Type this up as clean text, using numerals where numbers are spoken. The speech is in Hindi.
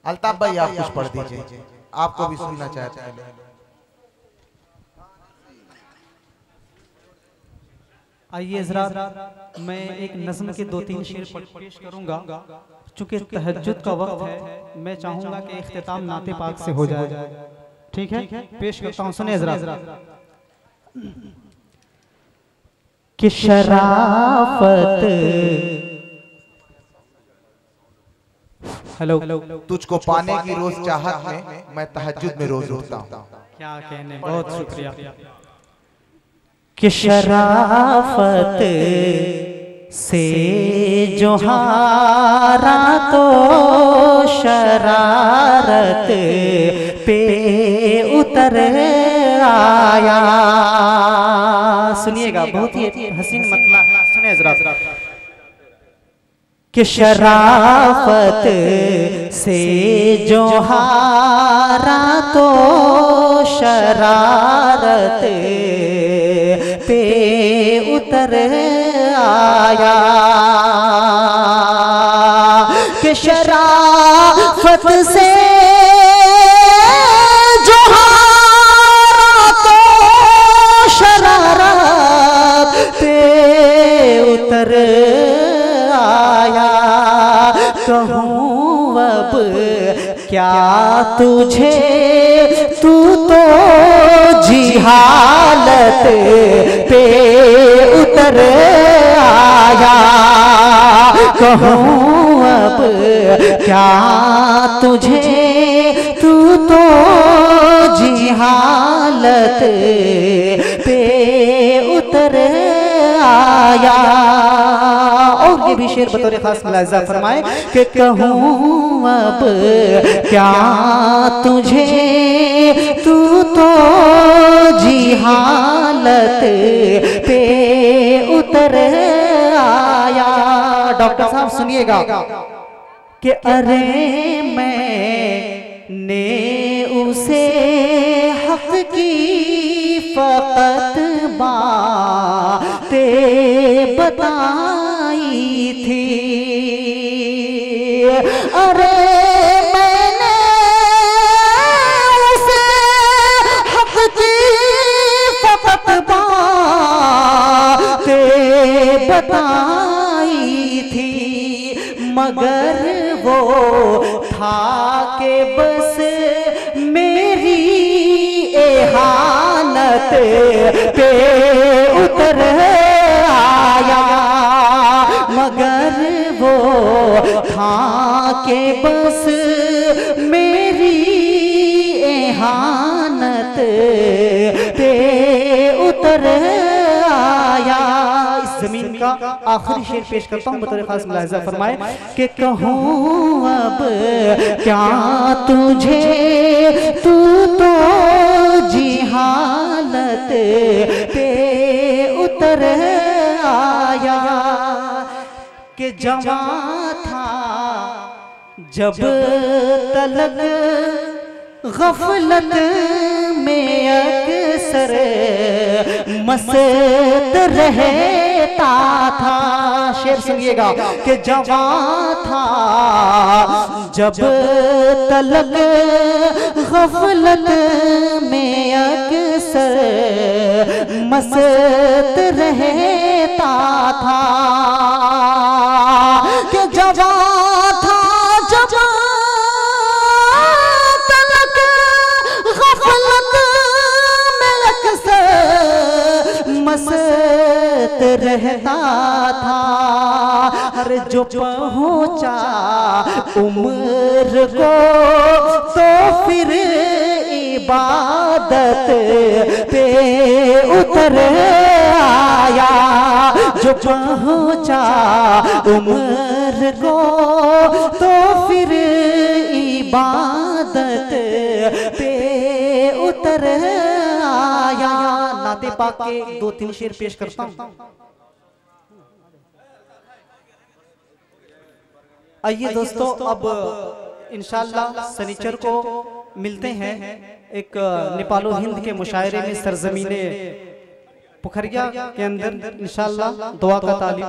अल्ताफ भाई आप कुछ पढ़ दीजिए, आपको भी सुनना चाहते हैं। आइए हज़रात, मैं एक नज़्म के 2-3 शेर पेश करूंगा। चूंकि तहज्जुद का वक्त है, मैं चाहूंगा कि इख्तिताम नाते पाक से हो जाए। ठीक है, पेश करता हूं, सुने हज़रात। कि शराफत, हेलो, तुझको पाने की रोज चाहत में मैं तहज्जुद में रोज उठता हूँ। क्या कहने, बहुत शुक्रिया। कि शराफत से जो हारा तो शरारत पे उतर आया। सुनिएगा, बहुत ही हसीन मतला है, सुनिए जरा। कि शराफत से जो हारा तो शरारत पे उतर आया। कि शराफत से जो हारा तो शरारत पे उतर आया। कहूँ अब क्या तुझे, तू तो जिहालत पे उतर आया। कहूँ अब क्या तुझे, तू तो जिहालत पे उतर आया। और ये भी शेर बतौर खास मुलाहिजा फरमाए कि कहूँ अब क्या तुझे, तू तो जिहालत पे उतर आया। डॉक्टर साहब सुनिएगा कि अरे मैंने उसे हक की फकत बातें बताई थी। अरे मैंने उसे हक की फकत बातें बताई थी, मगर वो था के बस मेरी एहानत पे उतर आया। मगर वो था के बस मेरी एहानत पे उतर आया। इस जमीन का आखिरी शेर पेश करता हूँ, बतौर खास मुलाहिजा फरमाए कि कहूँ अब क्या तुझे, तू तो जिहालत पे उतर आया। कि जवां था जब तलक गफलत में अक्सर मस्त रहता था। शेर सुनिएगा कि जवां था जब तलक गफलत में अक्सर मस्त रहता था। कि जवां था जब तलक गफलत में अक्सर मस्त रहता था। हर जो पहुंचा उम्र को तो फिर इबादत पे उतर आया। जो पहुंचा उम्र को तो फिर इबादत पे उतर आया। नाते पाक के 2-3 शेर पेश करता हूं। आइए दोस्तों, अब इंशाअल्लाह सनीचर को मिलते हैं एक नेपालो हिंद के मुशायरे में सरजमीने पुखरिया के अंदर इंशाअल्लाह दुआ का तालीम।